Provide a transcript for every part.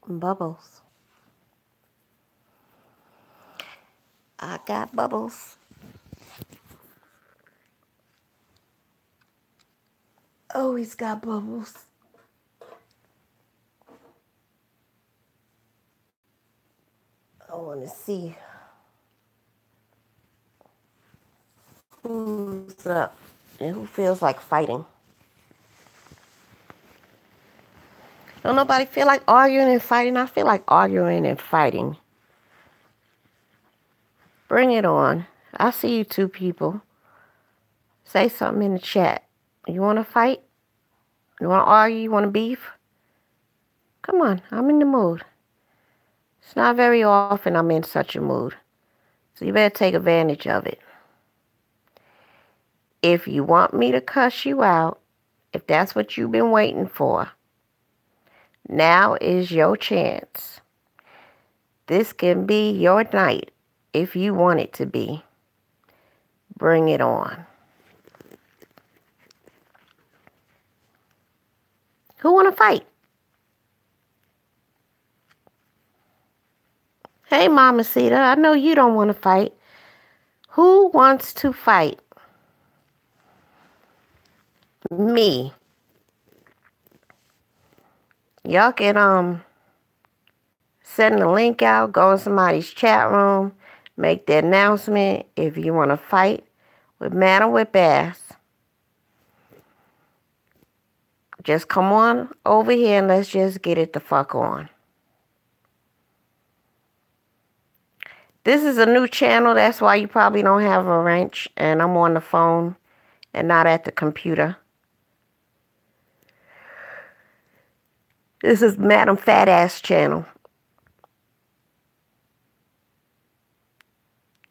Bubbles. I got bubbles. Always got bubbles. I want to see who's up and who feels like fighting. Don't nobody feel like arguing and fighting? I feel like arguing and fighting. Bring it on. I see you two people. Say something in the chat. You want to fight? You want to argue? You want to beef? Come on, I'm in the mood. It's not very often I'm in such a mood. So you better take advantage of it. If you want me to cuss you out, if that's what you've been waiting for, now is your chance. This can be your night if you want it to be. Bring it on. Who want to fight? Hey, Mama Sita, I know you don't want to fight. Who wants to fight? Me. Y'all can send the link out, go in somebody's chat room, make the announcement if you want to fight with Madam Whip Ass. Just come on over here and let's just get it the fuck on. This is a new channel, that's why you probably don't have a wrench, and I'm on the phone and not at the computer. This is Madam Fat Ass channel.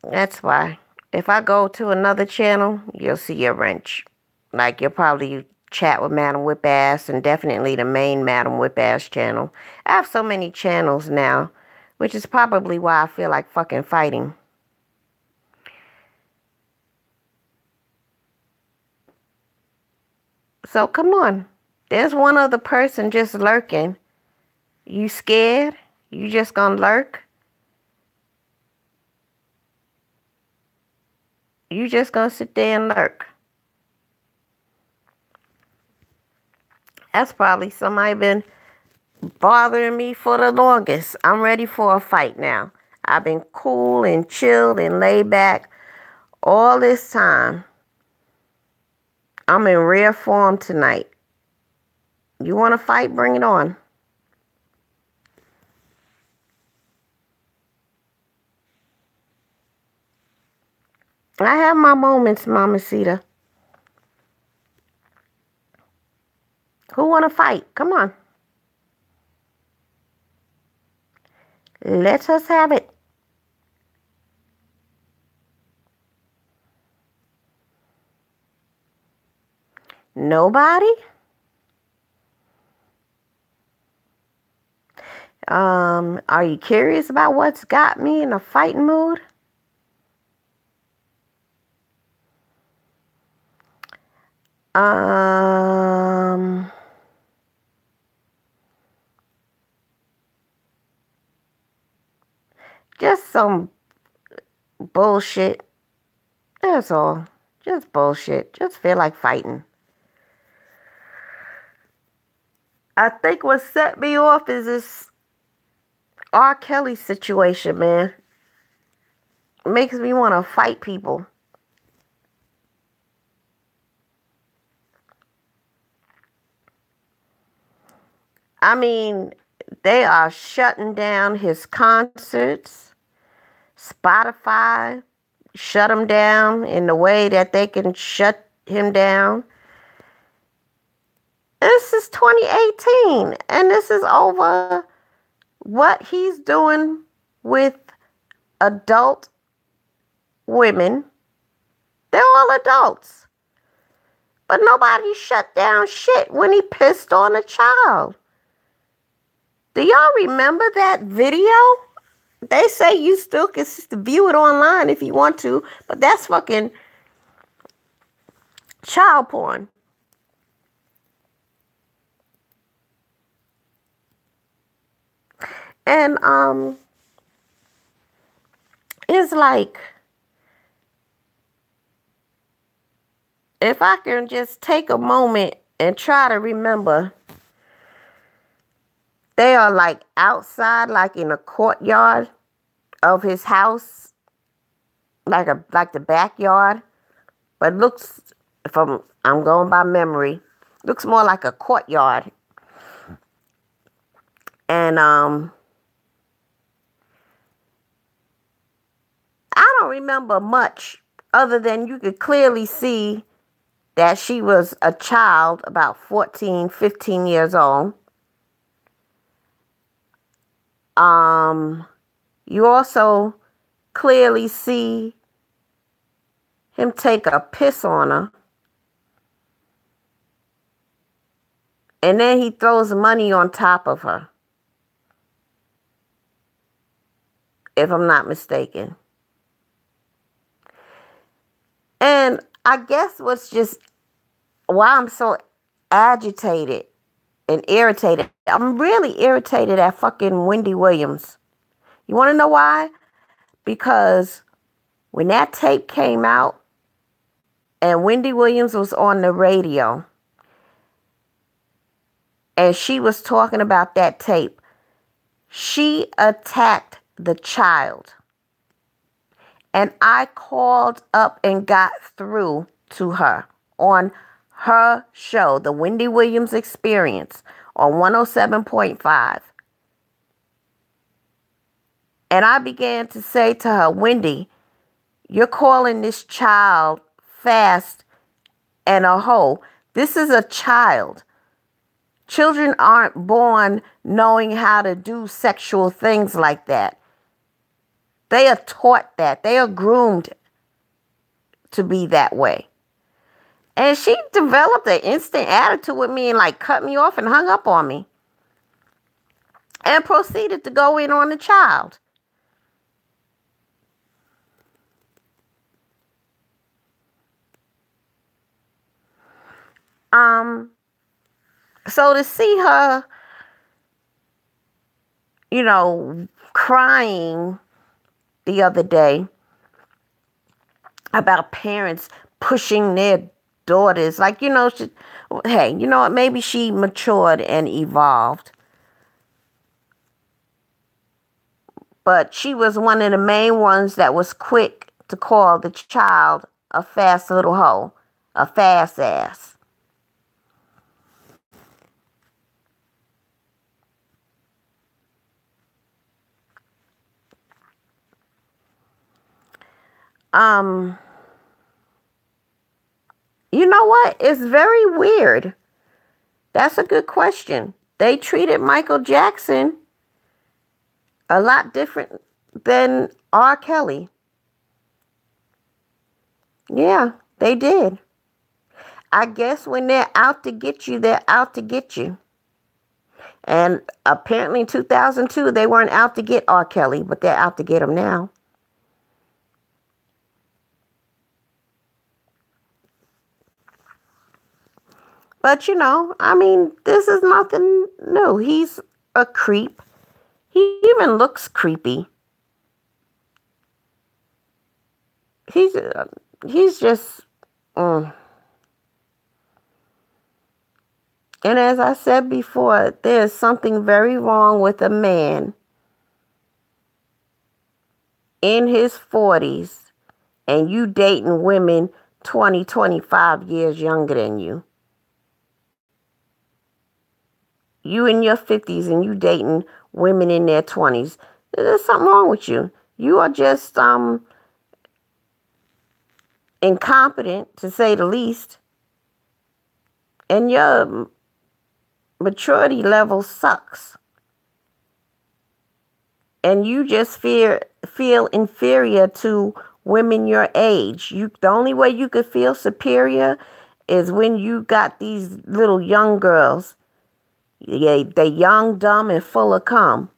That's why. If I go to another channel, you'll see a wrench. Like you'll probably chat with Madam Whip Ass and definitely the main Madam Whip Ass channel. I have so many channels now, which is probably why I feel like fucking fighting. So come on. There's one other person just lurking. You scared? You just gonna lurk? You just gonna sit there and lurk? That's probably somebody been bothering me for the longest. I'm ready for a fight now. I've been cool and chilled and laid back all this time. I'm in rare form tonight. You want to fight? Bring it on. I have my moments, Mama Sita. Who want to fight? Come on. Let us have it. Nobody? Are you curious about what's got me in a fighting mood? Just some bullshit. That's all. Just bullshit. Just feel like fighting. I think what set me off is this R. Kelly situation, man. It makes me want to fight people. I mean, they are shutting down his concerts. Spotify shut him down in the way that they can shut him down. This is 2018, and this is over what he's doing with adult women. They're all adults. But nobody shut down shit when he pissed on a child. Do y'all remember that video? They say you still can view it online if you want to, but that's fucking child porn. And it's like, if I can just take a moment and try to remember, they are like outside, like in a courtyard of his house, like the backyard, but looks, from, I'm going by memory, looks more like a courtyard. And I don't remember much other than you could clearly see that she was a child, about 14, 15 years old. You also clearly see him take a piss on her. And then he throws money on top of her, if I'm not mistaken. And I guess what's just why I'm so agitated and irritated. I'm really irritated at fucking Wendy Williams. You want to know why? Because when that tape came out and Wendy Williams was on the radio and she was talking about that tape, she attacked the child. And I called up and got through to her on her show, The Wendy Williams Experience, on 107.5. And I began to say to her, Wendy, you're calling this child fast and a hoe. This is a child. Children aren't born knowing how to do sexual things like that. They are taught that. They are groomed to be that way. And she developed an instant attitude with me and like cut me off and hung up on me. And proceeded to go in on the child. So to see her, crying the other day about parents pushing their daughters, like, hey, you know what? Maybe she matured and evolved. But she was one of the main ones that was quick to call the child a fast little hoe, a fast ass. You know what? It's very weird. That's a good question. They treated Michael Jackson a lot different than R. Kelly. Yeah, they did. I guess when they're out to get you, they're out to get you. And apparently in 2002, they weren't out to get R. Kelly, but they're out to get him now. But, this is nothing new. He's a creep. He even looks creepy. He's just... And as I said before, there's something very wrong with a man in his 40s and you dating women 20, 25 years younger than you. You in your 50s and you dating women in their 20s. There's something wrong with you. You are just incompetent, to say the least. And your maturity level sucks. And you just feel inferior to women your age. The only way you could feel superior is when you got these little young girls. Yeah, they young, dumb, and full of cum.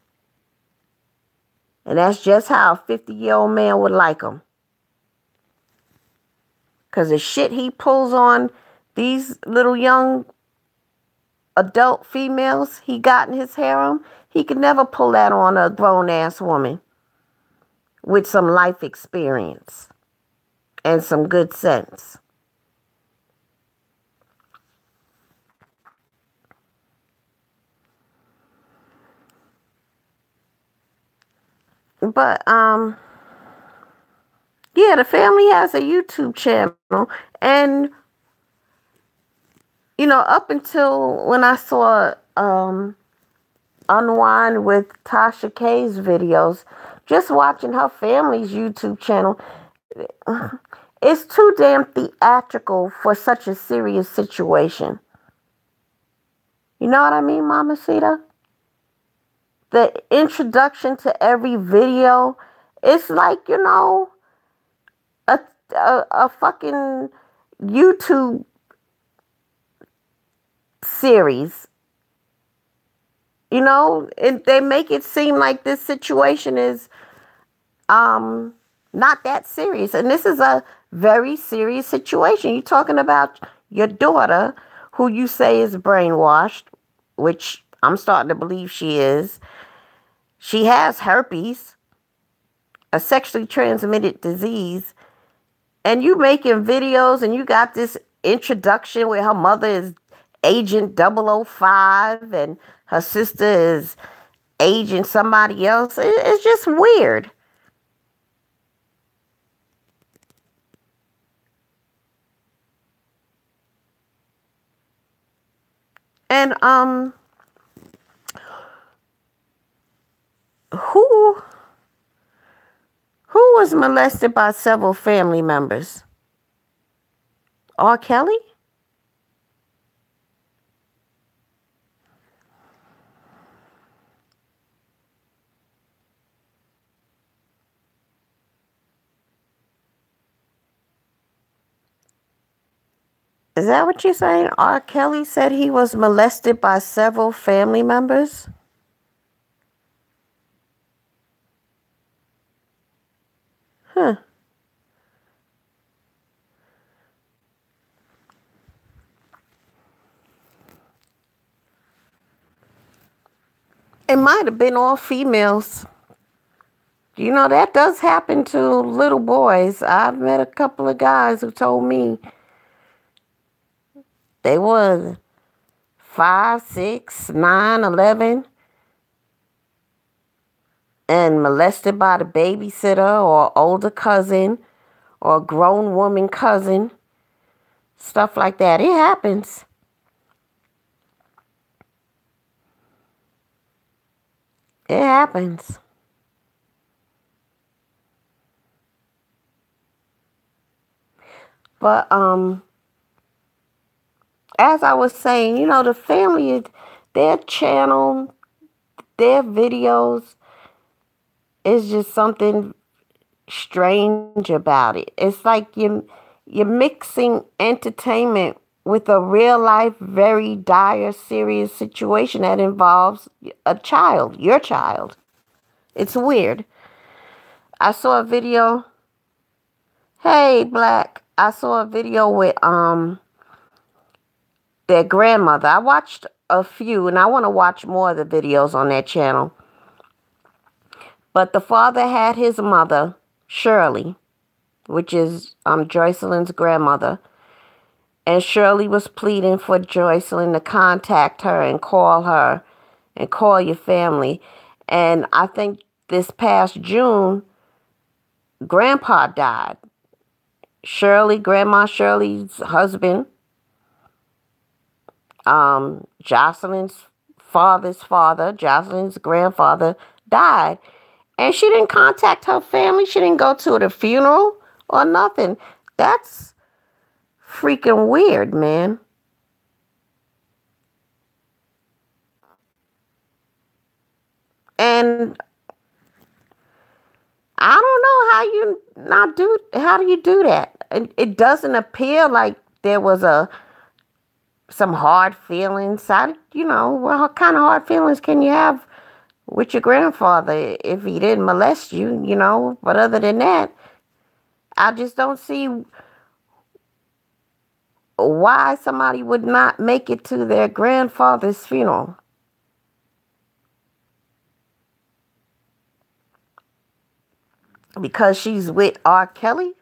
And that's just how a 50-year-old man would like them. Because the shit he pulls on these little young adult females he got in his harem He could never pull that on a grown-ass woman with some life experience and some good sense. But yeah, the family has a YouTube channel, and up until when I saw Unwind with Tasha K's videos, just watching her family's YouTube channel, it's too damn theatrical for such a serious situation. You know what I mean, Mama Sita? The introduction to every video, it's like, a, a fucking YouTube series. They make it seem like this situation is not that serious. And this is a very serious situation. You're talking about your daughter, who you say is brainwashed, which I'm starting to believe she is. She has herpes, a sexually transmitted disease, and you making videos and you got this introduction where her mother is Agent 005 and her sister is Agent somebody else. It's just weird. And who was molested by several family members? R. Kelly? Is that what you're saying? R. Kelly said he was molested by several family members? Huh. It might have been all females. That does happen to little boys. I've met a couple of guys who told me they were 5, 6, 9, 11, and molested by the babysitter or older cousin or grown woman cousin. Stuff like that. It happens. It happens. But as I was saying, the family, their channel, their videos is just something strange about it. It's like you're mixing entertainment with a real life, very dire, serious situation that involves a child, your child. It's weird. I saw a video. Hey, Black. I saw a video with their grandmother. I watched a few, and I want to watch more of the videos on that channel. But the father had his mother, Shirley, which is Joycelyn's grandmother. And Shirley was pleading for Joycelyn to contact her and call your family. And I think this past June, Grandpa died. Grandma Shirley's husband, Jocelyn's father's father, Jocelyn's grandfather, died. And she didn't contact her family. She didn't go to the funeral or nothing. That's freaking weird, man. And I don't know how do you do that? It doesn't appear like there was some hard feelings. What kind of hard feelings can you have with your grandfather if he didn't molest you? But other than that, I just don't see why somebody would not make it to their grandfather's funeral. because she's with R. Kelly?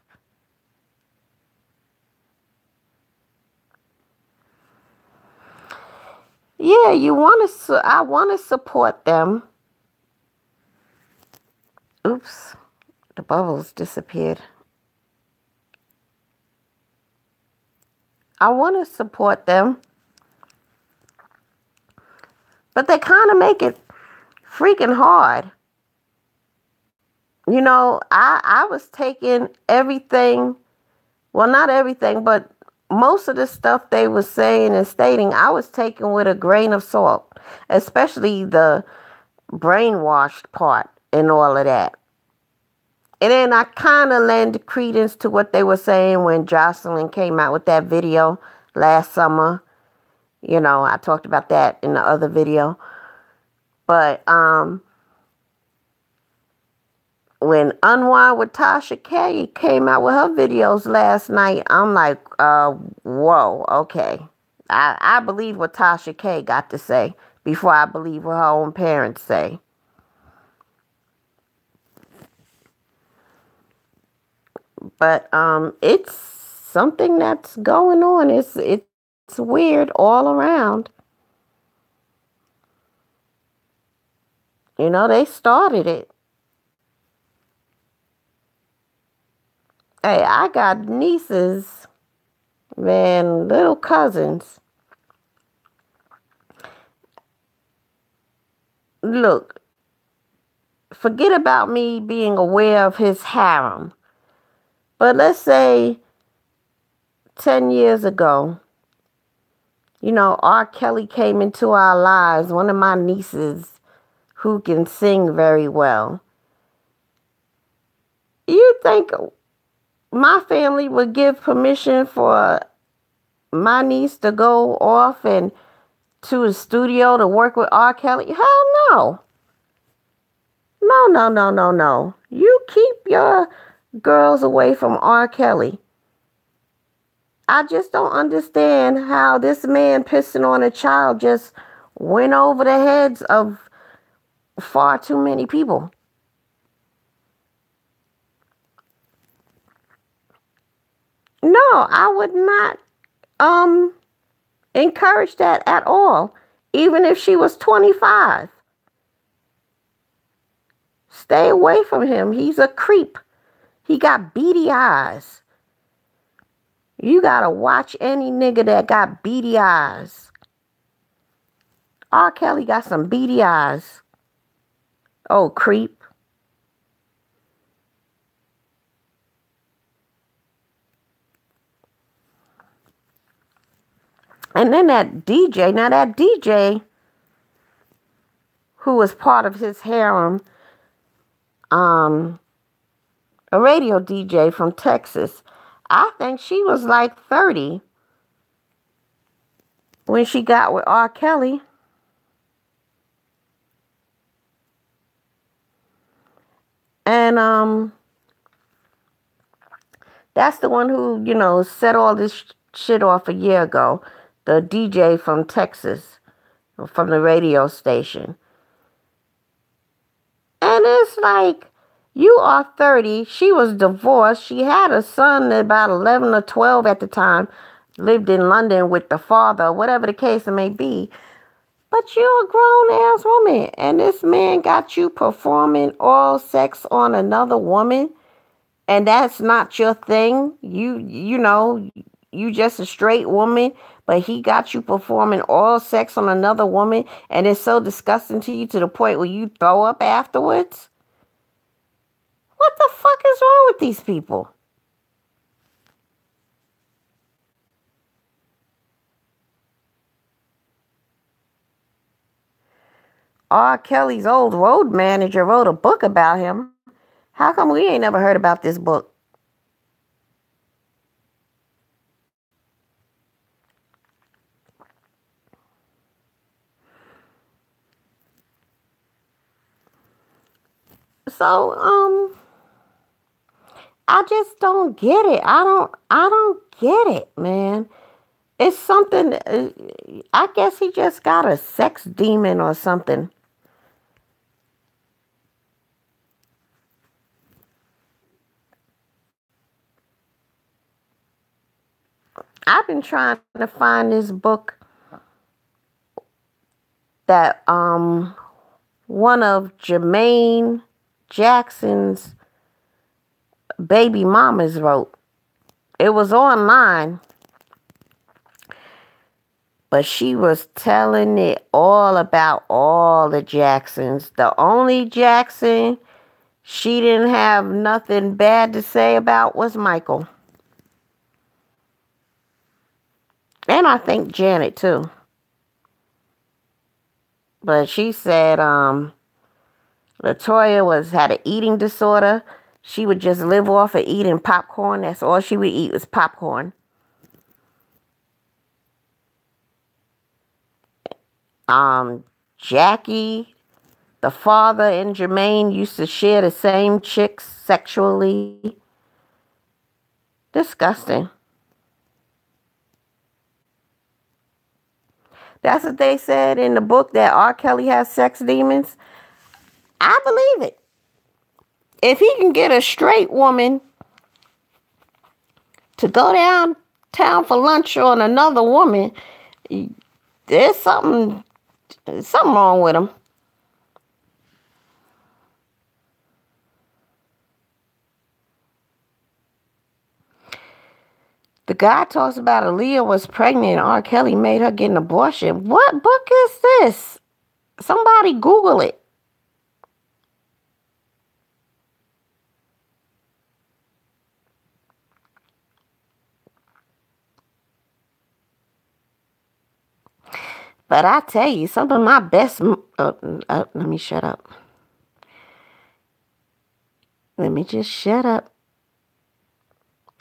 Yeah, I want to support them. Oops, the bubbles disappeared. I want to support them, but they kind of make it freaking hard. I was taking everything, well, not everything, but most of the stuff they were saying and stating, I was taking with a grain of salt, especially the brainwashed part and all of that. And then I kind of lend credence to what they were saying when Jocelyn came out with that video last summer. I talked about that in the other video. But when Unwind with Tasha K came out with her videos last night, I'm like, whoa, okay. I believe what Tasha K got to say before I believe what her own parents say. But it's something that's going on. It's weird all around. They started it. Hey, I got nieces, man, little cousins. Look, forget about me being aware of his harem. But let's say 10 years ago, R. Kelly came into our lives, one of my nieces who can sing very well. You think my family would give permission for my niece to go off and to a studio to work with R. Kelly? Hell no. No, no, no, no, no. You keep your girls away from R. Kelly. I just don't understand how this man pissing on a child just went over the heads of far too many people. No, I would not encourage that at all, even if she was 25. Stay away from him. He's a creep. He got beady eyes. You gotta watch any nigga that got beady eyes. R. Kelly got some beady eyes. Oh, creep. And then that DJ who was part of his harem, a radio DJ from Texas, I think she was like 30 when she got with R. Kelly. And that's the one who, set all this shit off a year ago. The DJ from Texas, from the radio station. And it's like, you are 30. She was divorced. She had a son about 11 or 12 at the time. Lived in London with the father, whatever the case it may be. But you're a grown-ass woman. And this man got you performing oral sex on another woman. And that's not your thing. You just a straight woman. But he got you performing oral sex on another woman. And it's so disgusting to you to the point where you throw up afterwards. What the fuck is wrong with these people? R. Kelly's old road manager wrote a book about him. How come we ain't never heard about this book? So, I just don't get it. I don't get it, man. It's something, I guess he just got a sex demon or something. I've been trying to find this book that one of Jermaine Jackson's baby mamas wrote. It was online, but she was telling it all about all the Jacksons. The only Jackson she didn't have nothing bad to say about was Michael. And I think Janet too. But she said Latoya had an eating disorder. She would just live off of eating popcorn. That's all she would eat was popcorn. Jackie, the father, and Jermaine used to share the same chicks sexually. Disgusting. That's what they said in the book, that R. Kelly has sex demons. I believe it. If he can get a straight woman to go downtown for lunch on another woman, there's something wrong with him. The guy talks about Aaliyah was pregnant and R. Kelly made her get an abortion. What book is this? Somebody Google it. But I tell you, some of my best... let me shut up. Let me just shut up.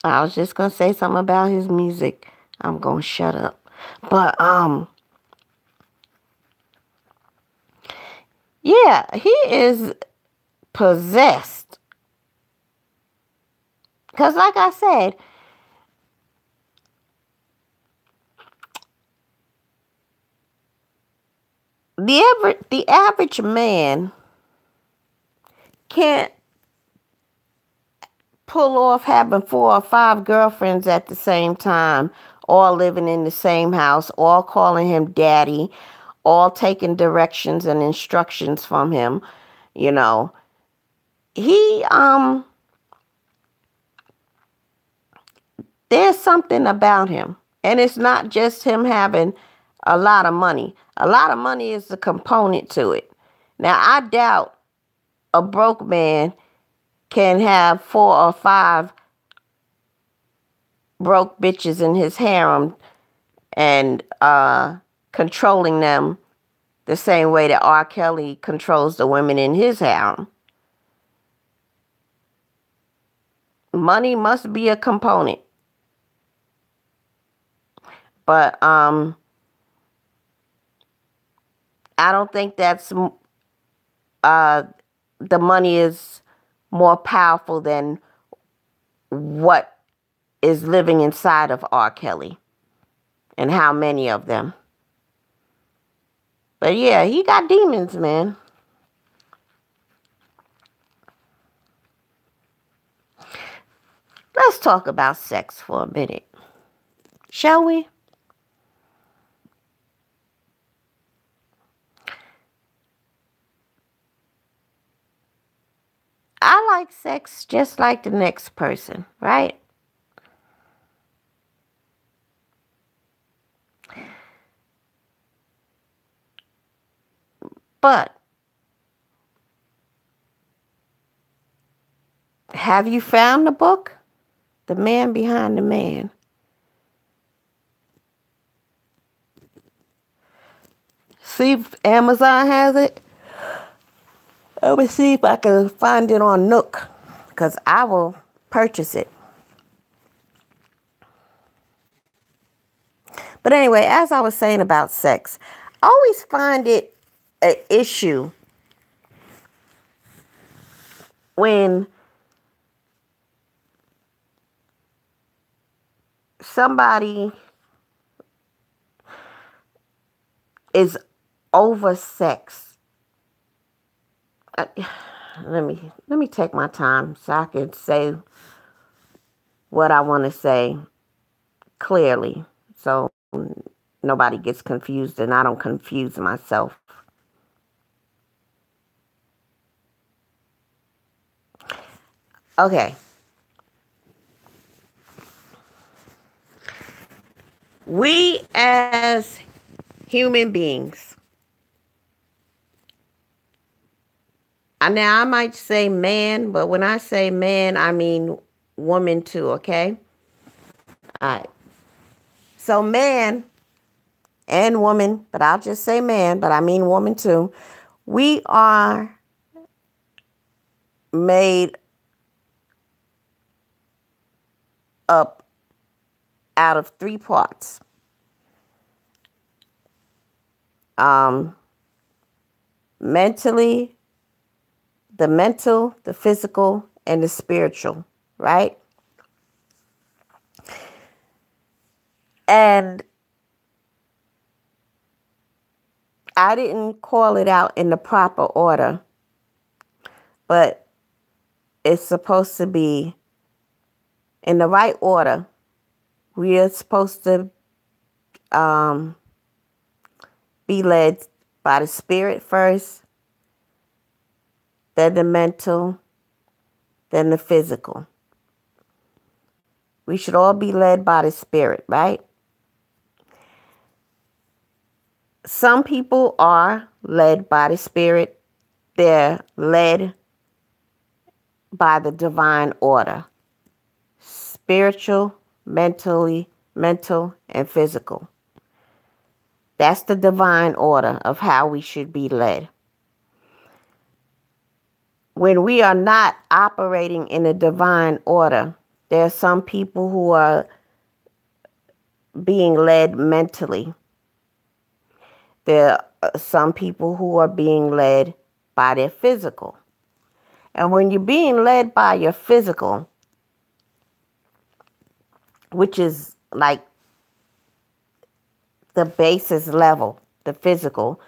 I was just going to say something about his music. I'm going to shut up. But, yeah, he is possessed. Because like I said, the average man can't pull off having 4 or 5 girlfriends at the same time, all living in the same house, all calling him daddy, all taking directions and instructions from him. You know, he there's something about him, and it's not just him having a lot of money. A lot of money is a component to it. Now, I doubt a broke man can have 4 or 5 broke bitches in his harem and controlling them the same way that R. Kelly controls the women in his harem. Money must be a component. But I don't think that's the money is more powerful than what is living inside of R. Kelly and how many of them. But yeah, he got demons, man. Let's talk about sex for a minute, shall we? I like sex just like the next person, right? But have you found the book? The Man Behind the Man. See if Amazon has it. Let me see if I can find it on Nook, because I will purchase it. But anyway, as I was saying about sex, I always find it an issue when somebody is oversexed. Let me take my time so I can say what I want to say clearly, so nobody gets confused and I don't confuse myself. Okay. We as human beings, now I might say man, but when I say man, I mean woman too, okay? All right. So man and woman, but I'll just say man, but I mean woman too. We are made up out of three parts. Um, mentally, the mental, the physical, and the spiritual, right? And I didn't call it out in the proper order, but it's supposed to be in the right order. We are supposed to um, be led by the spirit first, then the mental, then the physical. We should all be led by the spirit, right? Some people are led by the spirit. They're led by the divine order. Spiritual, mental, and physical. That's the divine order of how we should be led. When we are not operating in a divine order, there are some people who are being led mentally. There are some people who are being led by their physical. And when you're being led by your physical, which is like the basis level, the physical,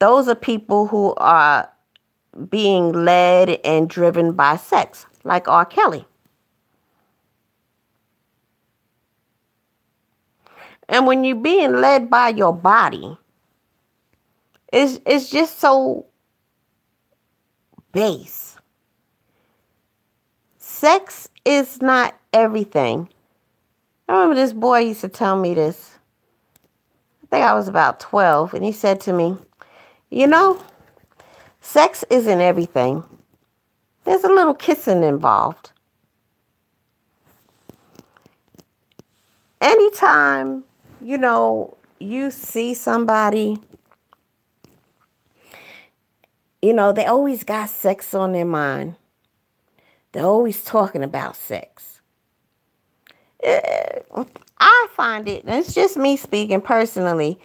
those are people who are being led and driven by sex, like R. Kelly. And when you're being led by your body, it's just so base. Sex is not everything. I remember this boy used to tell me this. I think I was about 12, and he said to me, you know, sex isn't everything. There's a little kissing involved. Anytime, you see somebody, they always got sex on their mind. They're always talking about sex. I find it, and it's just me speaking personally,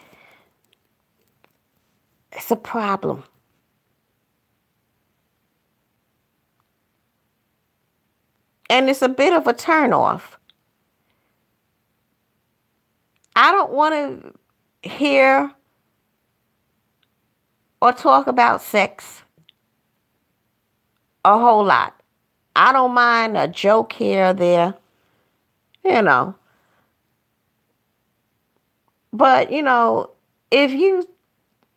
it's a problem. And it's a bit of a turnoff. I don't want to hear or talk about sex a whole lot. I don't mind a joke here or there, you know. But, if you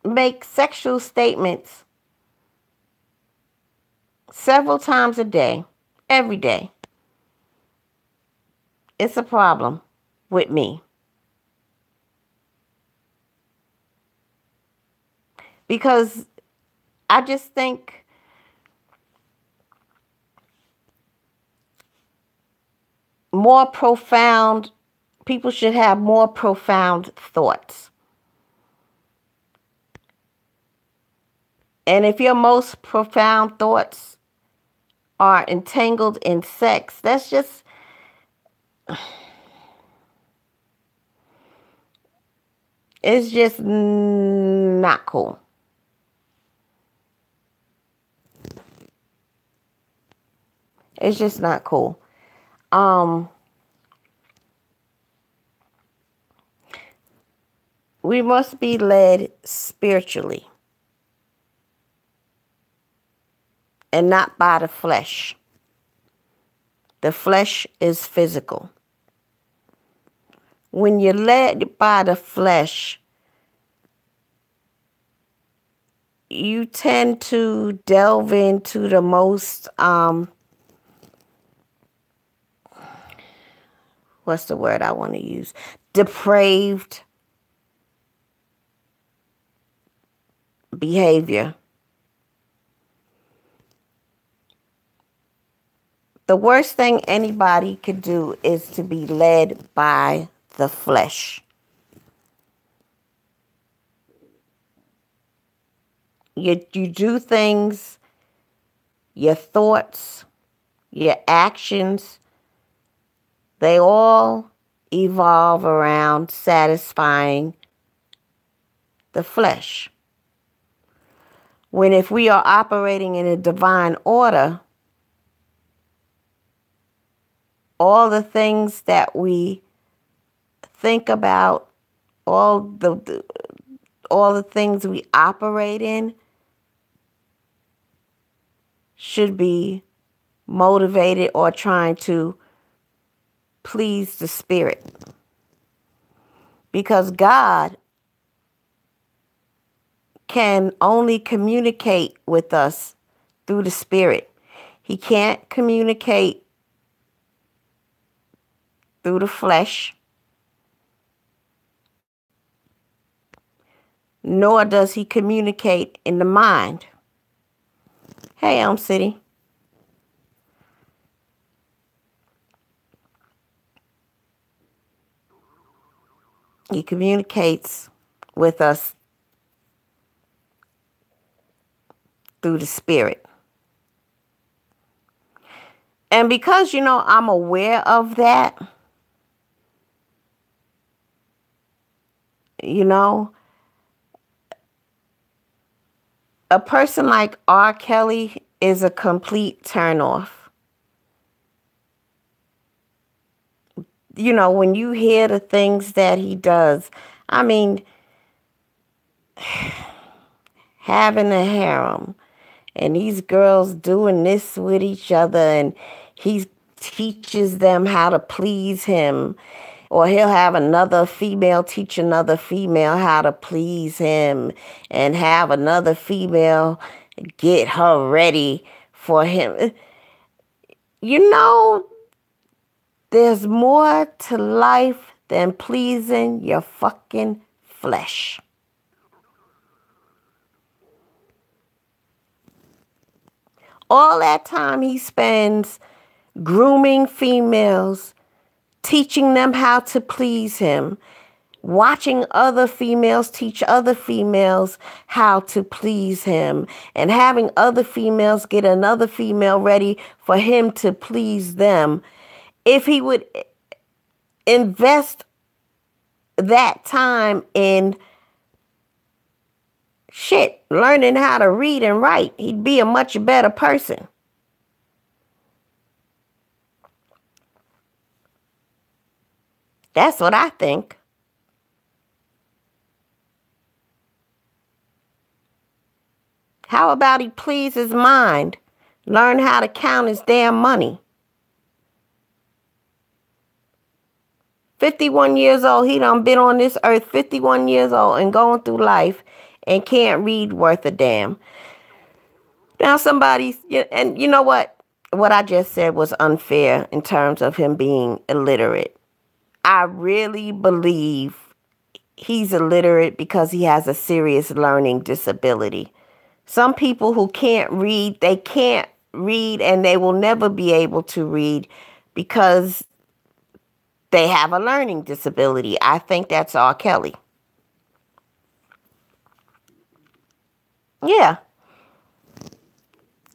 make sexual statements several times a day, every day, it's a problem with me. Because I just think more profound, people should have more profound thoughts. And if your most profound thoughts are entangled in sex, that's just, it's just not cool. It's just not cool. We must be led spiritually and not by the flesh. The flesh is physical. when you're led by the flesh, you tend to delve into the most, what's the word I want to use? Depraved behavior. The worst thing anybody could do is to be led by the flesh. You do things, your thoughts, your actions, they all evolve around satisfying the flesh. When if we are operating in a divine order, all the things that we think about, all the things we operate in should be motivated or trying to please the Spirit. Because God can only communicate with us through the Spirit. He can't communicate through the flesh, nor does he communicate in the mind. Hey, Elm City. He communicates with us through the Spirit. And because, I'm aware of that, a person like R. Kelly is a complete turnoff. When you hear the things that he does, I mean, having a harem and these girls doing this with each other, and he teaches them how to please him, or he'll have another female teach another female how to please him, and have another female get her ready for him. There's more to life than pleasing your fucking flesh. All that time he spends grooming females, teaching them how to please him, watching other females teach other females how to please him, and having other females get another female ready for him to please them. If he would invest that time in learning how to read and write, he'd be a much better person. That's what I think. How about he please his mind, learn how to count his damn money? 51 years old, he done been on this earth 51 years old and going through life and can't read worth a damn. Now and you know what? What I just said was unfair in terms of him being illiterate. I really believe he's illiterate because he has a serious learning disability. Some people who can't read, they can't read and they will never be able to read because they have a learning disability. I think that's R. Kelly. Yeah.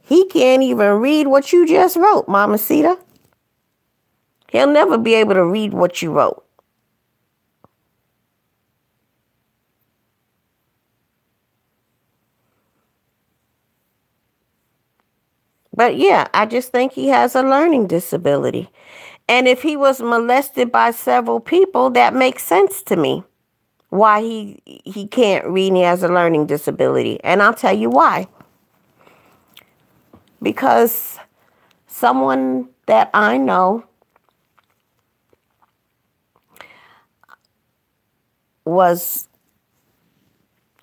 He can't even read what you just wrote, Mamacita. He'll never be able to read what you wrote. But yeah, I just think he has a learning disability. And if he was molested by several people, that makes sense to me. Why he can't read and he has a learning disability. And I'll tell you why. Because someone that I know was,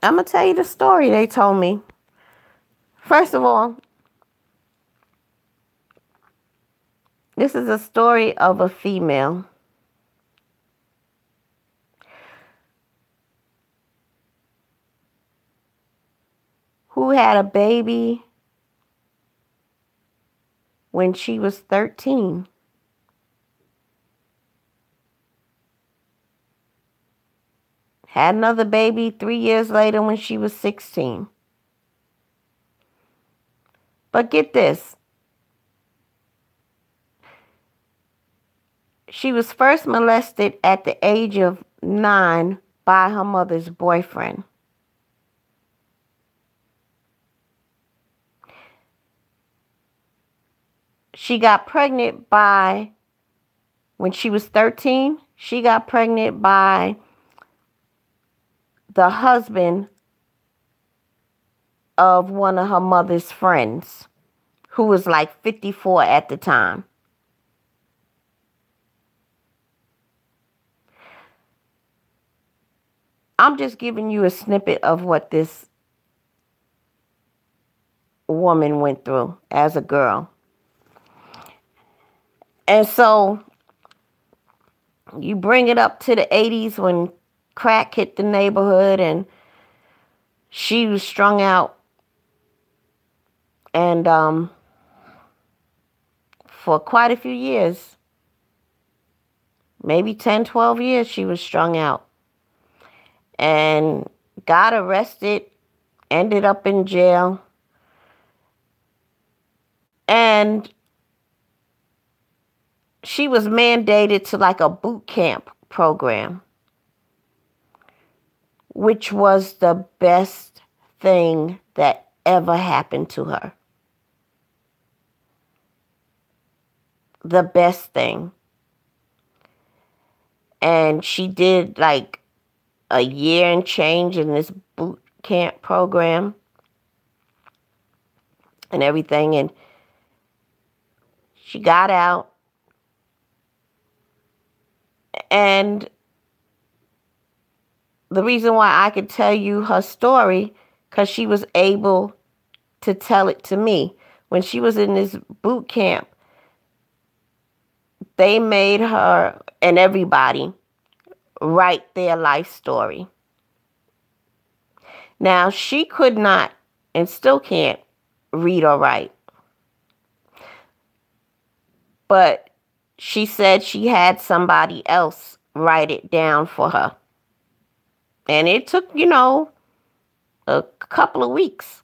I'm going to tell you the story they told me. First of all, this is a story of a female who had a baby when she was 13. Had another baby 3 years later when she was 16. But get this. She was first molested at the age of 9 by her mother's boyfriend. She got pregnant when she was 13, she got pregnant by the husband of one of her mother's friends, who was like 54 at the time. I'm just giving you a snippet of what this woman went through as a girl. And so you bring it up to the 80s when crack hit the neighborhood and she was strung out. And for quite a few years, maybe 10, 12 years, she was strung out. And got arrested, ended up in jail. And she was mandated to like a boot camp program, which was the best thing that ever happened to her. The best thing. And she did like a year and change in this boot camp program and everything. And she got out. And the reason why I could tell you her story, because she was able to tell it to me. When she was in this boot camp, they made her and everybody write their life story. Now, she could not and still can't read or write. But she said she had somebody else write it down for her. And it took, a couple of weeks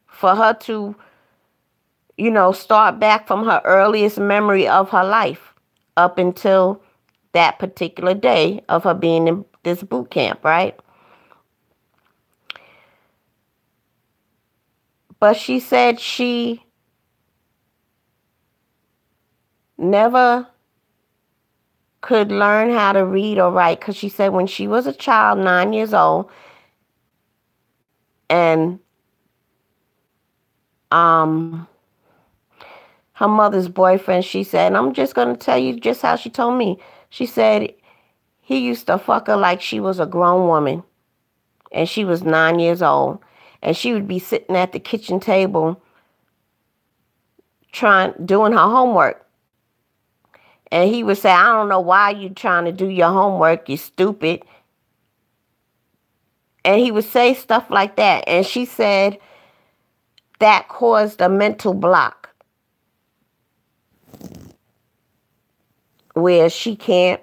for her to, start back from her earliest memory of her life up until that particular day of her being in this boot camp, right? But she said she never could learn how to read or write because she said when she was a child, 9 years old, and her mother's boyfriend, she said, and I'm just going to tell you just how she told me. She said he used to fuck her like she was a grown woman and she was 9 years old. And she would be sitting at the kitchen table doing her homework. And he would say, I don't know why you trying to do your homework, you stupid. And he would say stuff like that. And she said that caused a mental block where she can't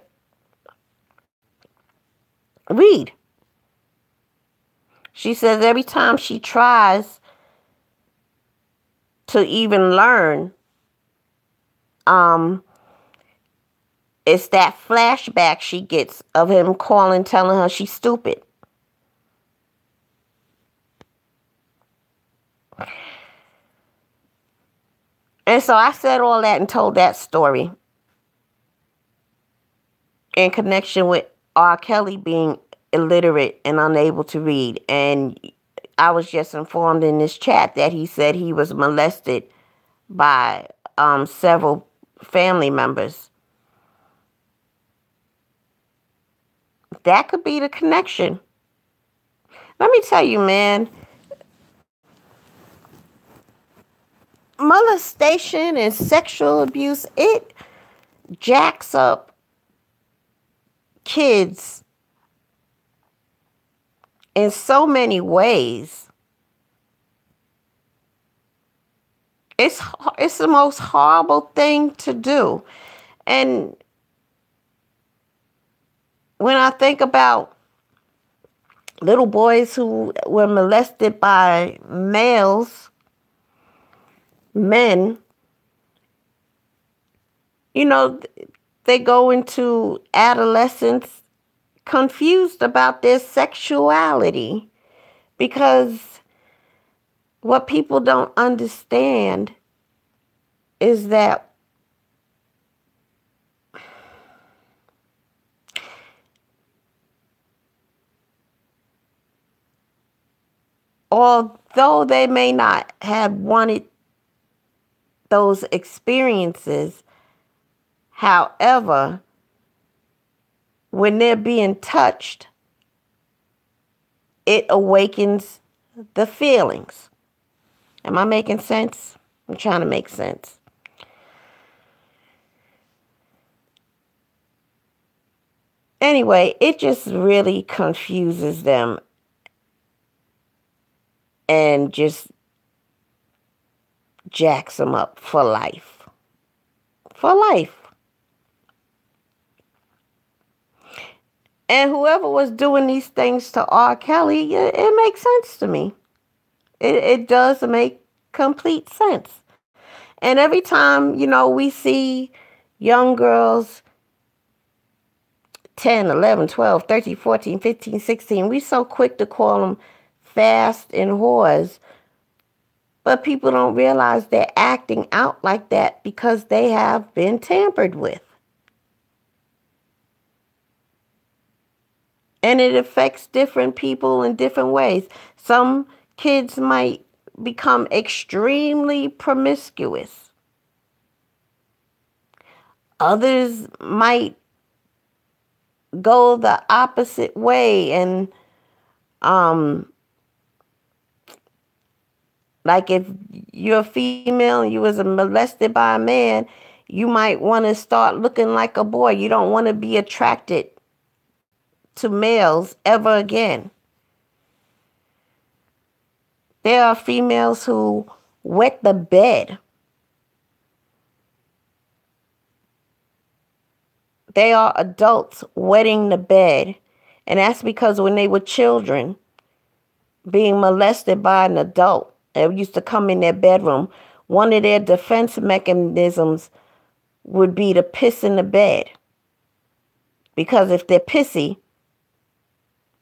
read. She says every time she tries to even learn, it's that flashback she gets of him telling her she's stupid. And so I said all that and told that story in connection with R. Kelly being illiterate and unable to read. And I was just informed in this chat that he said he was molested by several family members that could be the connection. Let me tell you, man, molestation and sexual abuse, it jacks up kids in so many ways. It's the most horrible thing to do. And when I think about little boys who were molested by men, you know, they go into adolescence confused about their sexuality, because what people don't understand is that although they may not have wanted those experiences, however, when they're being touched, it awakens the feelings. Am I making sense? I'm trying to make sense. Anyway, it just really confuses them and just jacks them up for life. For life. And whoever was doing these things to R. Kelly, it makes sense to me. It does make complete sense. And every time, we see young girls, 10, 11, 12, 13, 14, 15, 16, we so quick to call them fast and whores. But people don't realize they're acting out like that because they have been tampered with. And it affects different people in different ways. Some kids might become extremely promiscuous. Others might go the opposite way and like if you're a female and you was molested by a man, you might want to start looking like a boy. You don't want to be attracted to males ever again. There are females who wet the bed. They are adults wetting the bed. And that's because when they were children, being molested by an adult that used to come in their bedroom, one of their defense mechanisms would be to piss in the bed. Because if they're pissy,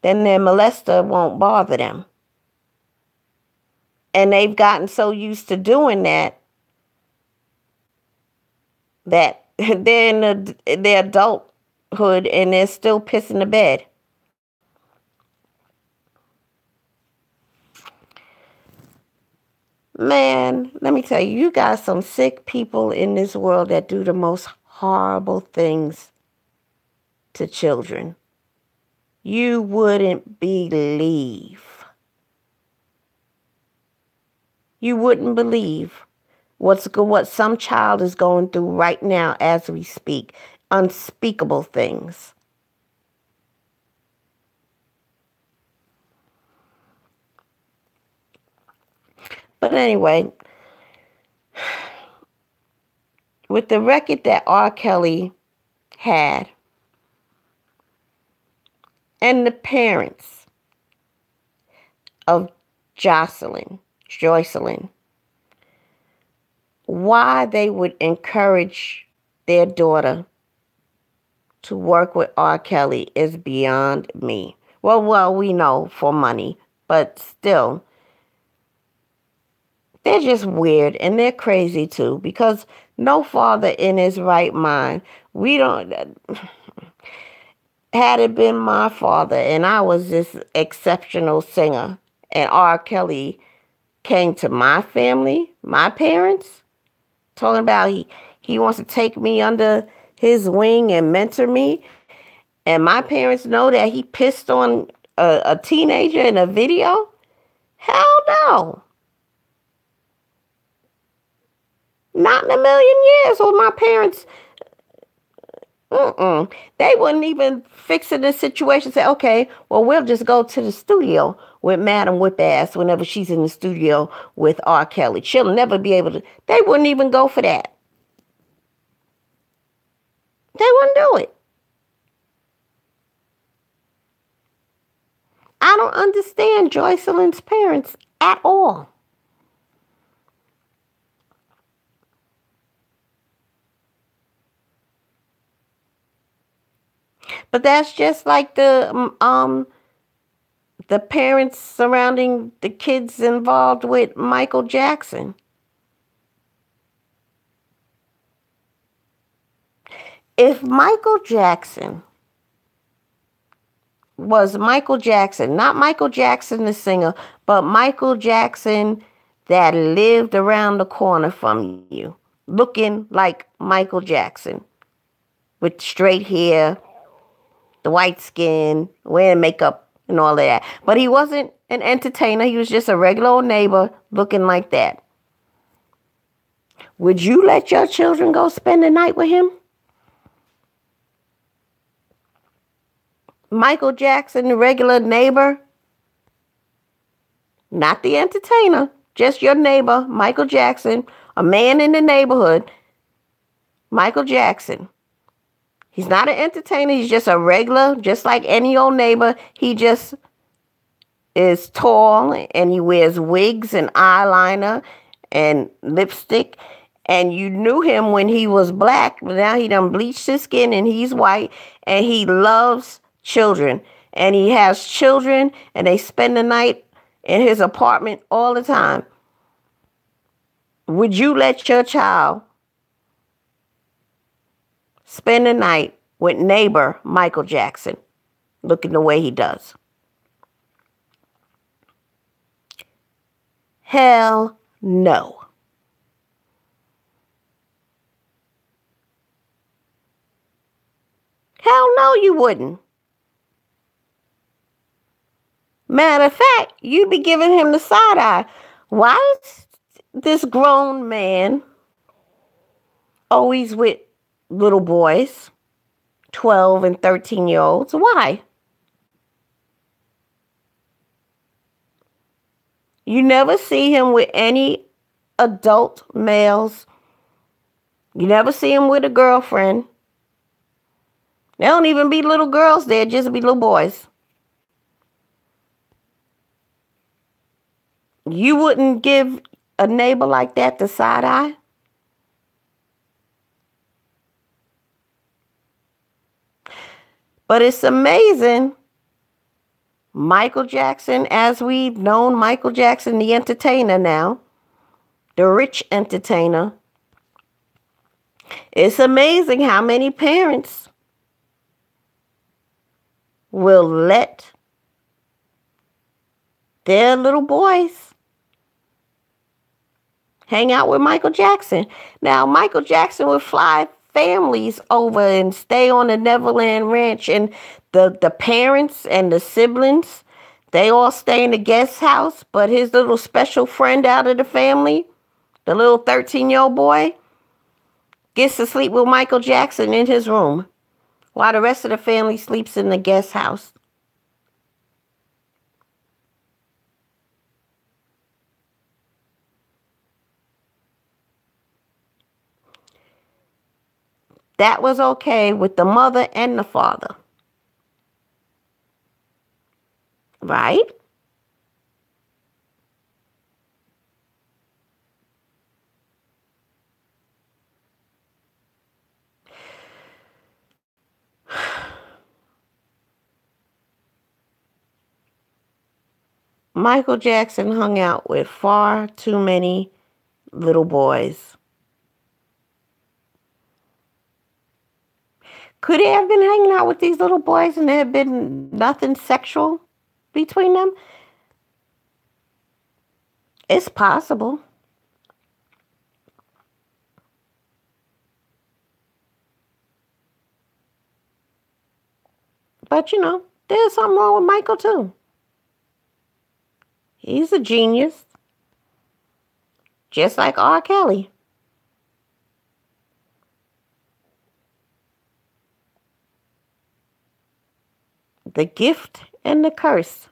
then their molester won't bother them. And they've gotten so used to doing that they're in their adulthood and they're still pissing the bed. Man, let me tell you, you got some sick people in this world that do the most horrible things to children. You wouldn't believe. You wouldn't believe what some child is going through right now as we speak. Unspeakable things. But anyway, with the record that R. Kelly had, and the parents of Jocelyn, why they would encourage their daughter to work with R. Kelly is beyond me. Well, we know for money, but still, they're just weird and they're crazy too, because no father in his right mind, had it been my father and I was this exceptional singer and R. Kelly came to my family, my parents, talking about he wants to take me under his wing and mentor me, And my parents know that he pissed on a teenager in a video? Hell no. Not in a million years will my parents. They wouldn't even fix it in a situation. Say, okay, well, we'll just go to the studio with Madam Whip-Ass whenever she's in the studio with R. Kelly. She'll never be able to. They wouldn't even go for that. They wouldn't do it. I don't understand Joycelyn's parents at all. But that's just like the parents surrounding the kids involved with Michael Jackson. If Michael Jackson was Michael Jackson, not Michael Jackson the singer, but Michael Jackson that lived around the corner from you, looking like Michael Jackson, with straight hair, the white skin, wearing makeup and all of that. But he wasn't an entertainer. He was just a regular old neighbor looking like that. Would you let your children go spend the night with him? Michael Jackson, the regular neighbor, not the entertainer, just your neighbor, Michael Jackson, a man in the neighborhood, Michael Jackson. He's not an entertainer. He's just a regular, just like any old neighbor. He just is tall and he wears wigs and eyeliner and lipstick. And you knew him when he was black, but now he done bleached his skin and he's white, and he loves children. And he has children and they spend the night in his apartment all the time. Would you let your child spend the night with neighbor Michael Jackson looking the way he does? Hell no. Hell no, you wouldn't. Matter of fact, you'd be giving him the side eye. Why is this grown man always with little boys, 12 and 13-year-olds? Why? You never see him with any adult males. You never see him with a girlfriend. There don't even be little girls there, just be little boys. You wouldn't give a neighbor like that the side eye? But it's amazing. Michael Jackson, as we've known Michael Jackson, the entertainer now, the rich entertainer. It's amazing how many parents will let their little boys hang out with Michael Jackson. Now, Michael Jackson would fly families over and stay on the Neverland Ranch, and the parents and the siblings, they all stay in the guest house, but his little special friend out of the family, the little 13-year-old boy, gets to sleep with Michael Jackson in his room while the rest of the family sleeps in the guest house. That was okay with the mother and the father. Right? Michael Jackson hung out with far too many little boys. Could he have been hanging out with these little boys and there had been nothing sexual between them? It's possible. But, there's something wrong with Michael, too. He's a genius, just like R. Kelly. The gift and the curse.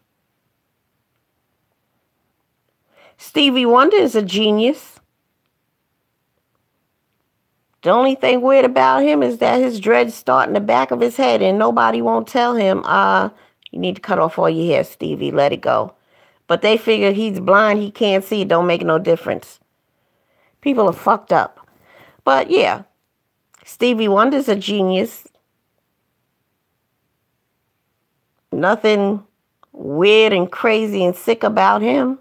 Stevie Wonder is a genius. The only thing weird about him is that his dreads start in the back of his head and nobody won't tell him, you need to cut off all your hair, Stevie, let it go. But they figure he's blind, he can't see, it don't make no difference. People are fucked up. But yeah, Stevie Wonder's a genius. Nothing weird and crazy and sick about him.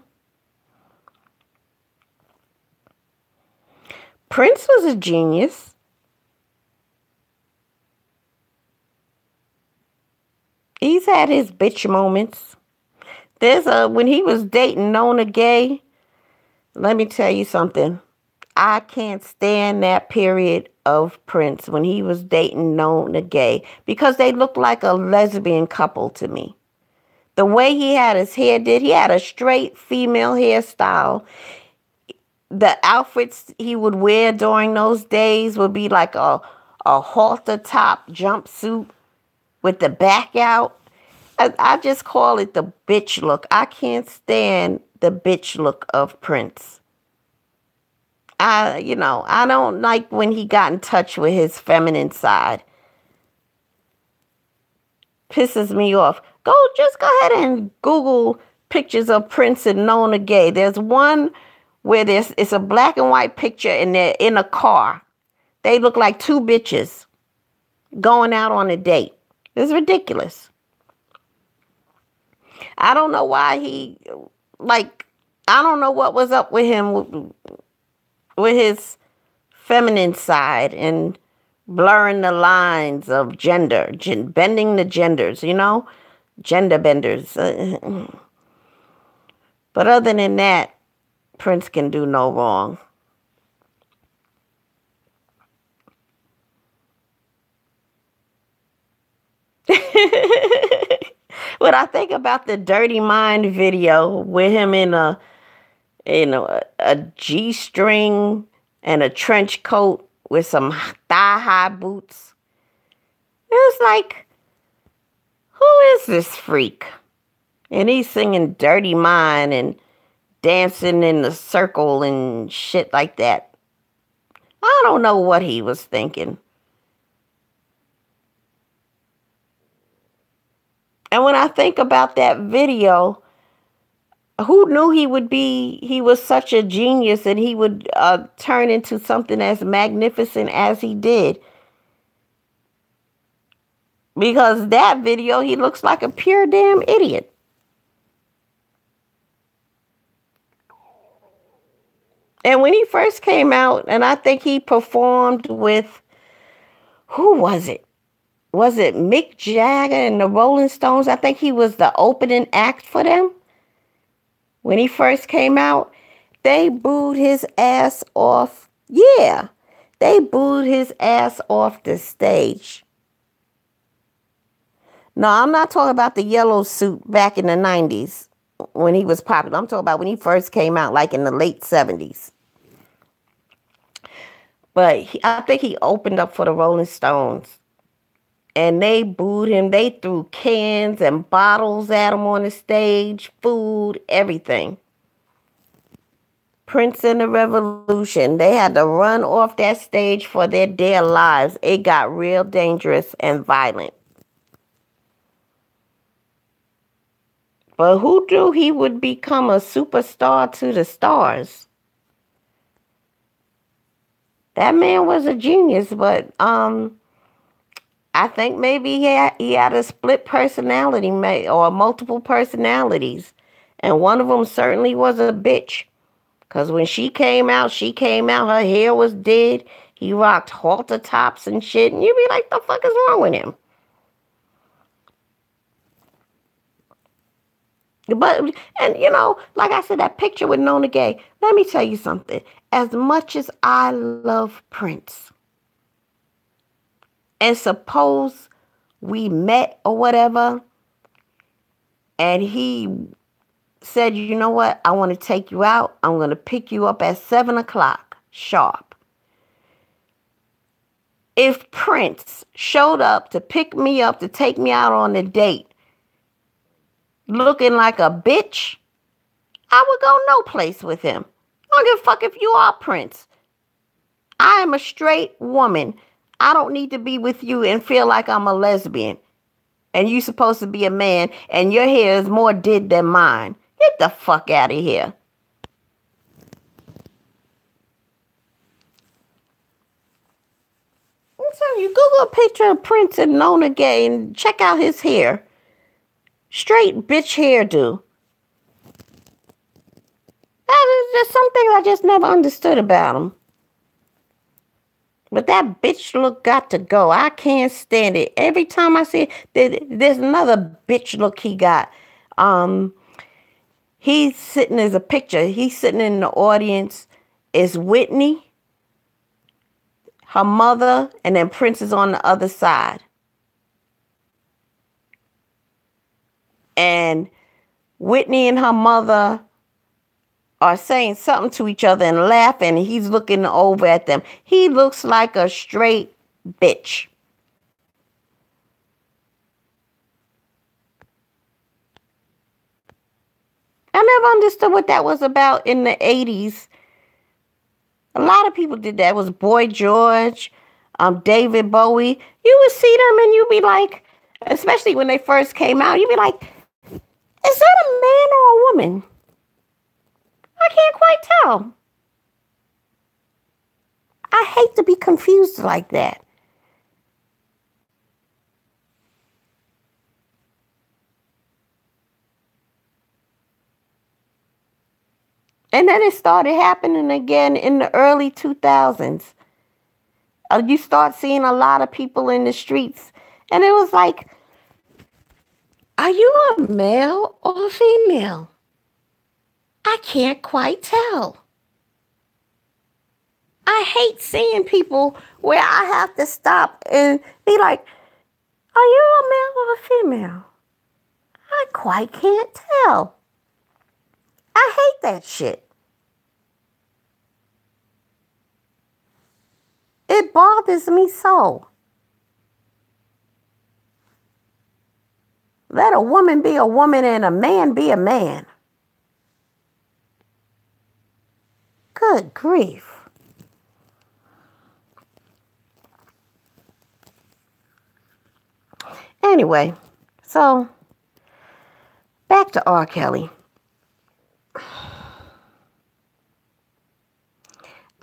Prince was a genius. He's had his bitch moments. When he was dating Nona Gay, let me tell you something. I can't stand that period of Prince when he was dating Nona Gay because they looked like a lesbian couple to me. The way he had his hair he had a straight female hairstyle. The outfits he would wear during those days would be like a halter top jumpsuit with the back out. I just call it the bitch look. I can't stand the bitch look of Prince. I don't like when he got in touch with his feminine side. Pisses me off. Just go ahead and Google pictures of Prince and Nona Gay. There's one where it's a black and white picture and they're in a car. They look like two bitches going out on a date. It's ridiculous. I don't know why I don't know what was up with him with his feminine side and blurring the lines of gender, bending the genders, gender benders. But other than that, Prince can do no wrong. When I think about the Dirty Mind video with him in a G-string and a trench coat with some thigh-high boots, it's like, who is this freak? And he's singing Dirty Mind and dancing in the circle and shit like that. I don't know what he was thinking. And when I think about that video, who knew he was such a genius and he would turn into something as magnificent as he did? Because that video, he looks like a pure damn idiot. And when he first came out, and I think he performed with, who was it? Was it Mick Jagger and the Rolling Stones? I think he was the opening act for them. When he first came out, they booed his ass off. Yeah, they booed his ass off the stage. No, I'm not talking about the yellow suit back in the 90s when he was popular. I'm talking about when he first came out, like in the late 70s. But I think he opened up for the Rolling Stones. And they booed him. They threw cans and bottles at him on the stage, food, everything. Prince and the Revolution, they had to run off that stage for their dear lives. It got real dangerous and violent. But who knew he would become a superstar to the stars? That man was a genius, but I think maybe he had a split personality or multiple personalities. And one of them certainly was a bitch. Because when she came out, her hair was dead. He rocked halter tops and shit. And you'd be like, the fuck is wrong with him? But, and like I said, that picture with Nona Gay, let me tell you something. As much as I love Prince, and suppose we met or whatever, and he said, you know what, I want to take you out. I'm going to pick you up at 7 o'clock sharp. If Prince showed up to pick me up to take me out on a date looking like a bitch, I would go no place with him. I don't give a fuck if you are Prince. I am a straight woman. I don't need to be with you and feel like I'm a lesbian. And you supposed to be a man and your hair is more did than mine. Get the fuck out of here. So you Google a picture of Prince and Nona Gay and check out his hair. Straight bitch hairdo. That is just something I just never understood about him. But that bitch look got to go. I can't stand it. Every time I see it, there's another bitch look he got. He's sitting as a picture. He's sitting in the audience. Is Whitney, her mother, and then Prince is on the other side. And Whitney and her mother are saying something to each other and laughing, and he's looking over at them. He looks like a straight bitch. I never understood what that was about in the 80s. A lot of people did that. It was Boy George, David Bowie. You would see them and you'd be like, especially when they first came out, you'd be like, is that a man or a woman? I can't quite tell. I hate to be confused like that. And then it started happening again in the early 2000s. You start seeing a lot of people in the streets. And it was like, are you a male or a female? I can't quite tell. I hate seeing people where I have to stop and be like, are you a male or a female? I quite can't tell. I hate that shit. It bothers me so. Let a woman be a woman and a man be a man. Good grief. Anyway, so back to R. Kelly.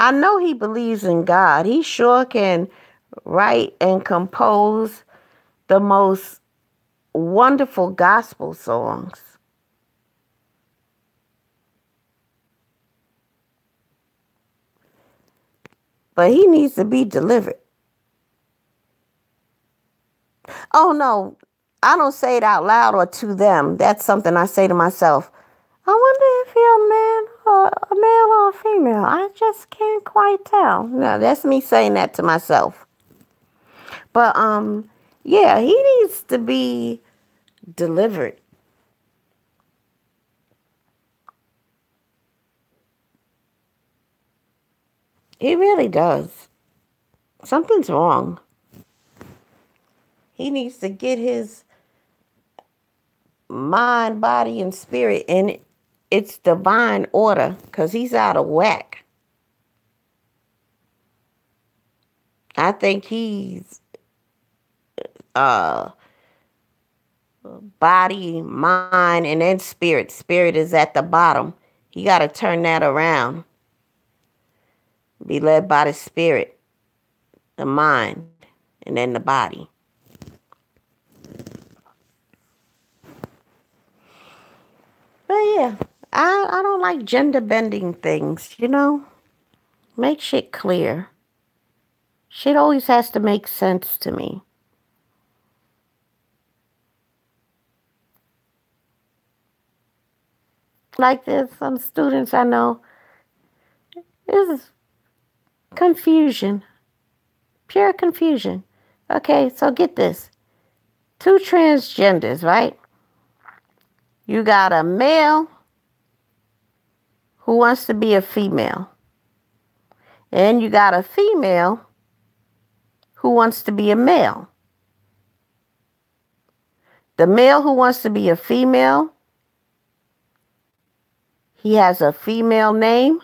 I know he believes in God. He sure can write and compose the most wonderful gospel songs. But he needs to be delivered. Oh no, I don't say it out loud or to them. That's something I say to myself. I wonder if you're a man or a male or a female. I just can't quite tell. No, that's me saying that to myself. But yeah, he needs to be delivered. He really does. Something's wrong. He needs to get his mind, body, and spirit in its divine order because he's out of whack. I think he's body, mind, and then spirit. Spirit is at the bottom. He got to turn that around. Be led by the spirit, the mind, and then the body. But yeah, I don't like gender bending things, you know? Make shit clear. Shit always has to make sense to me. Like there's some students I know, this is confusion. Pure confusion. Okay, so get this. two transgenders, right? You got a male who wants to be a female. And you got a female who wants to be a male. The male who wants to be a female, he has a female name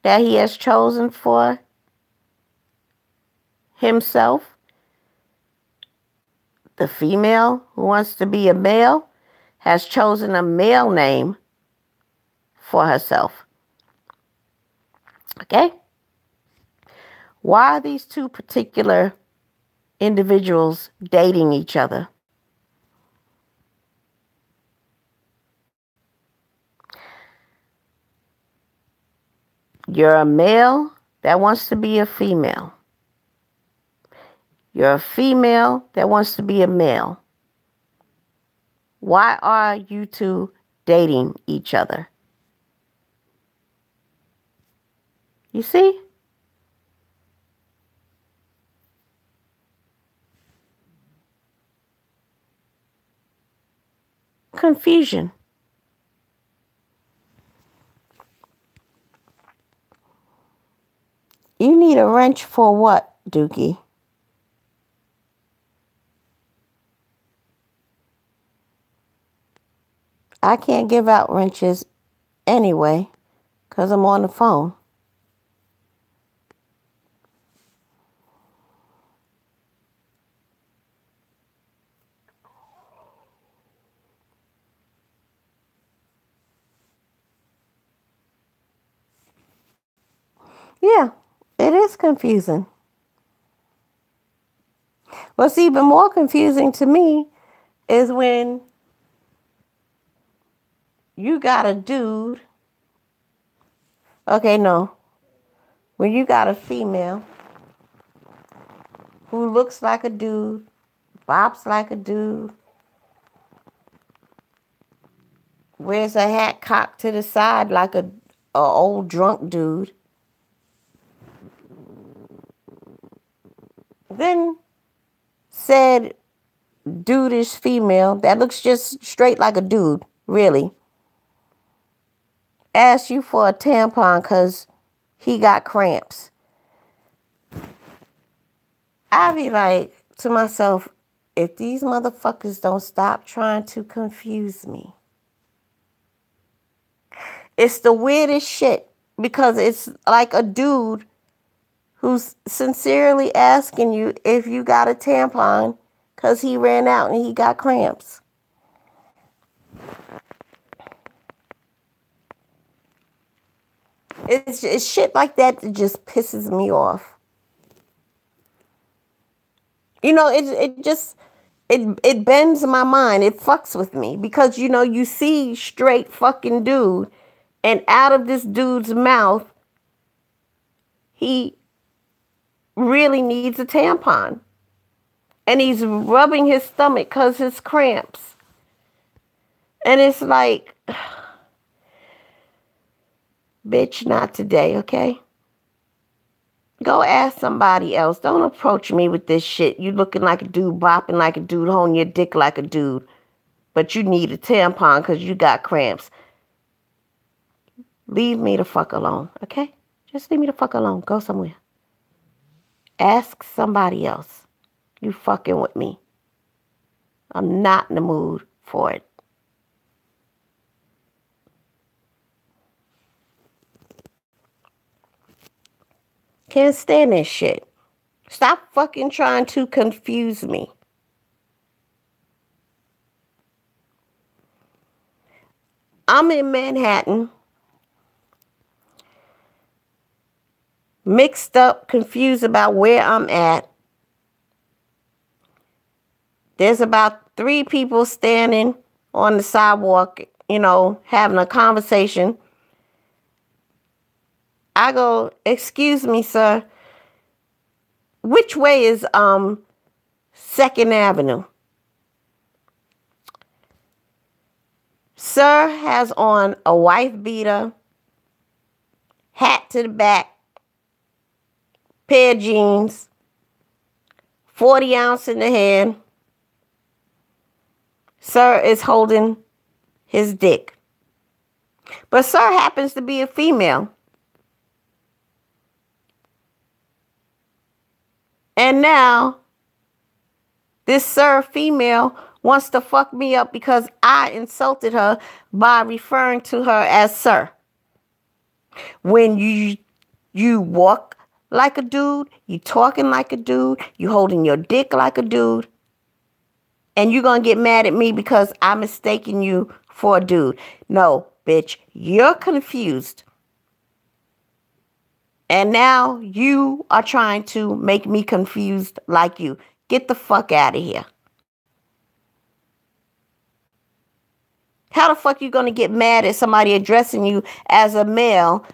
that he has chosen for himself. The female who wants to be a male has chosen a male name for herself. Okay? Why are these two particular individuals dating each other? You're a male that wants to be a female. You're a female that wants to be a male. Why are you two dating each other? You see? Confusion. You need a wrench for what, Dookie? I can't give out wrenches anyway, because I'm on the phone. Yeah, it is confusing. What's even more confusing to me is when you got a dude. Okay, no. When you got a female who looks like a dude, bops like a dude, wears a hat cocked to the side like a old drunk dude, then said dude-ish female that looks just straight like a dude, really, asks you for a tampon because he got cramps. I be like to myself, if these motherfuckers don't stop trying to confuse me. It's the weirdest shit because it's like a dude who's sincerely asking you if you got a tampon because he ran out and he got cramps. It's shit like that that just pisses me off. You know, it bends my mind. It fucks with me because, you know, you see straight fucking dude and out of this dude's mouth, he really needs a tampon. And he's rubbing his stomach because his cramps. And it's like, bitch, not today, okay? Go ask somebody else. Don't approach me with this shit. You looking like a dude, bopping like a dude, holding your dick like a dude. But you need a tampon because you got cramps. Leave me the fuck alone, okay? Just leave me the fuck alone. Go somewhere. Ask somebody else. You fucking with me. I'm not in the mood for it. Can't stand this shit. Stop fucking trying to confuse me. I'm in Manhattan. Mixed up, confused about where I'm at. There's about 3 people standing on the sidewalk, you know, having a conversation. I go, excuse me, sir. Which way is 2nd Avenue? Sir has on a wife beater, hat to the back, pair of jeans, 40 ounce in the hand, Sir is holding his dick. But Sir happens to be a female. And now, this Sir female wants to fuck me up because I insulted her by referring to her as Sir. When you walk like a dude, you talking like a dude, you holding your dick like a dude, and you're going to get mad at me because I'm mistaking you for a dude. No, bitch, you're confused. And now you are trying to make me confused like you. Get the fuck out of here. How the fuck you going to get mad at somebody addressing you as a male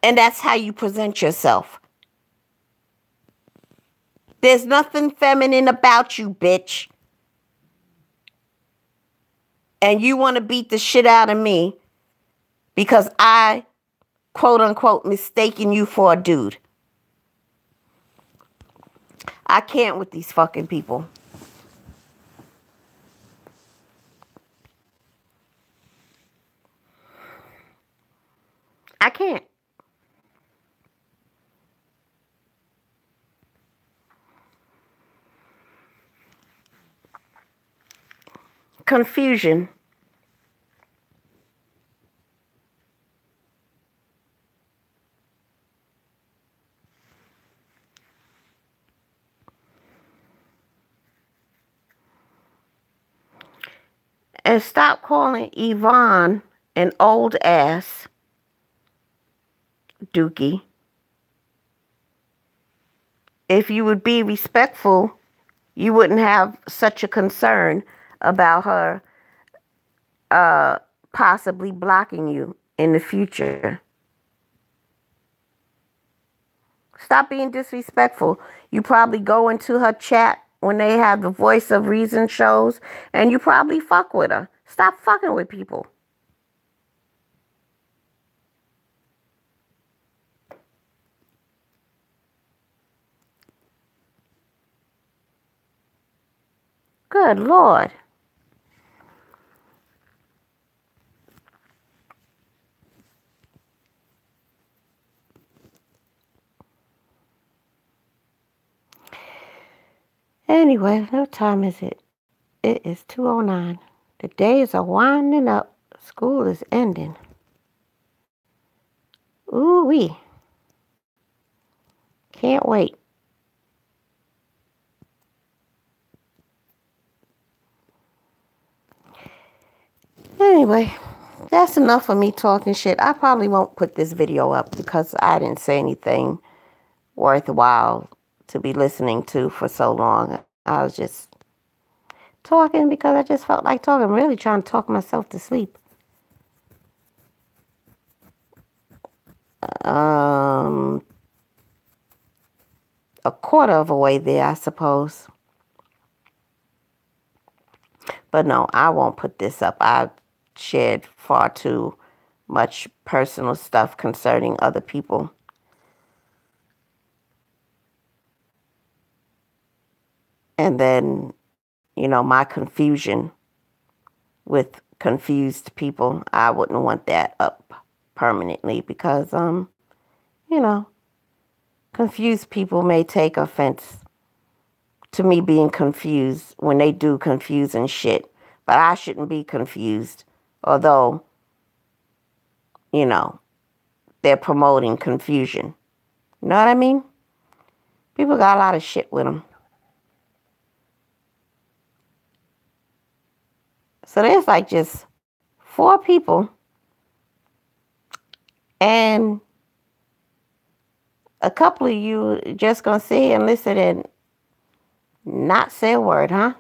and that's how you present yourself? There's nothing feminine about you, bitch. And you want to beat the shit out of me because I, quote unquote, mistaken you for a dude. I can't with these fucking people. I can't. Confusion. And stop calling Yvonne an old ass dookie. If you would be respectful, you wouldn't have such a concern about her possibly blocking you in the future. Stop being disrespectful. You probably go into her chat when they have the Voice of Reason shows, and you probably fuck with her. Stop fucking with people. Good Lord. Anyway, what time is it? It is 2:09. The days are winding up. School is ending. Ooh-wee. Can't wait. Anyway, that's enough of me talking shit. I probably won't put this video up because I didn't say anything worthwhile to be listening to for so long. I was just talking because I just felt like talking. I'm really trying to talk myself to sleep. A quarter of a way there, I suppose. But no, I won't put this up. I've shared far too much personal stuff concerning other people. And then, my confusion with confused people. I wouldn't want that up permanently because, confused people may take offense to me being confused when they do confusing shit. But I shouldn't be confused, although, they're promoting confusion. You know what I mean? People got a lot of shit with them. So there's like just 4 people and a couple of you just gonna sit here and listen and not say a word, huh?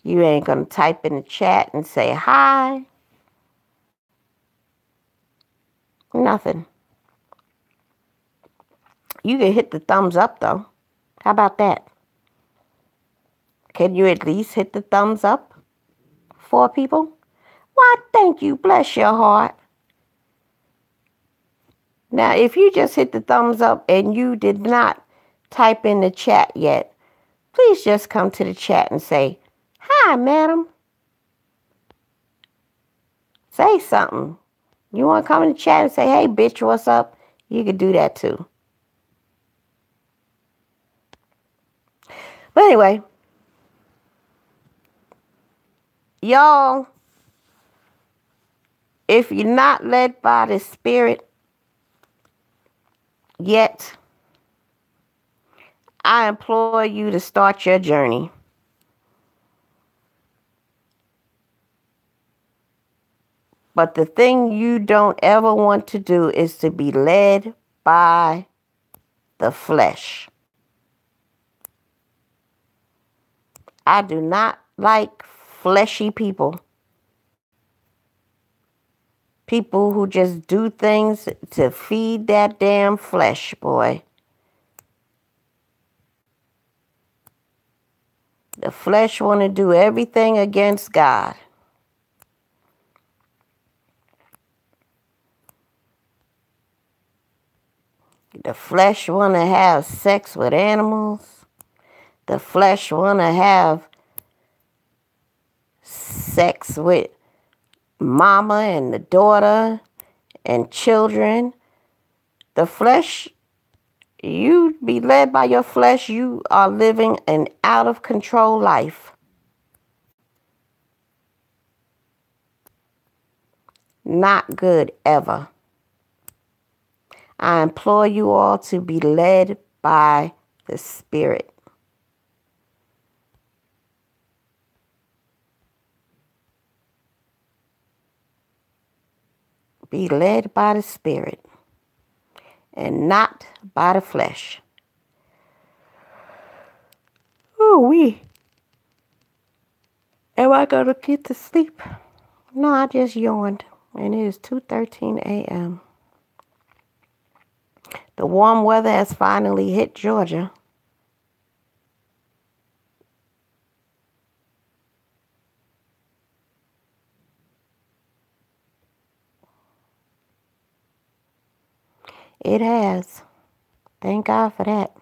You ain't gonna type in the chat and say hi. Nothing. You can hit the thumbs up though. How about that? Can you at least hit the thumbs up? 4 people? Why, thank you. Bless your heart. Now, if you just hit the thumbs up and you did not type in the chat yet, please just come to the chat and say, hi, madam. Say something. You want to come in the chat and say, hey, bitch, what's up? You could do that too. But anyway, y'all, if you're not led by the Spirit yet, I implore you to start your journey. But the thing you don't ever want to do is to be led by the flesh. I do not like fleshy people. People who just do things to feed that damn flesh, boy. The flesh want to do everything against God. The flesh want to have sex with animals. The flesh want to have sex with mama and the daughter and children. The flesh, you be led by your flesh, you are living an out of control life. Not good ever. I implore you all to be led by the Spirit. Be led by the Spirit and not by the flesh. Ooh-wee. Am I going to get to sleep? No, I just yawned, and it is 2:13 a.m. The warm weather has finally hit Georgia. It has. Thank God for that.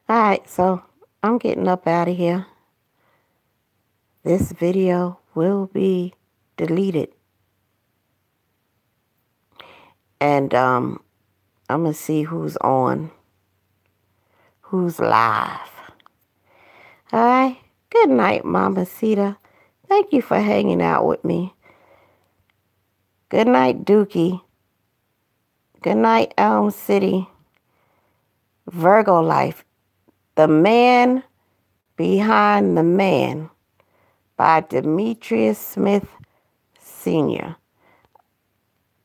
All right, so I'm getting up out of here. This video will be deleted. And I'm going to see who's on, who's live. All right. Good night, Mama Sita. Thank you for hanging out with me. Good night, Dookie. Good night, Elm City. Virgo Life. The Man Behind the Man by Demetrius Smith Sr.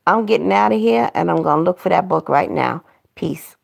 I'm getting out of here, and I'm going to look for that book right now. Peace.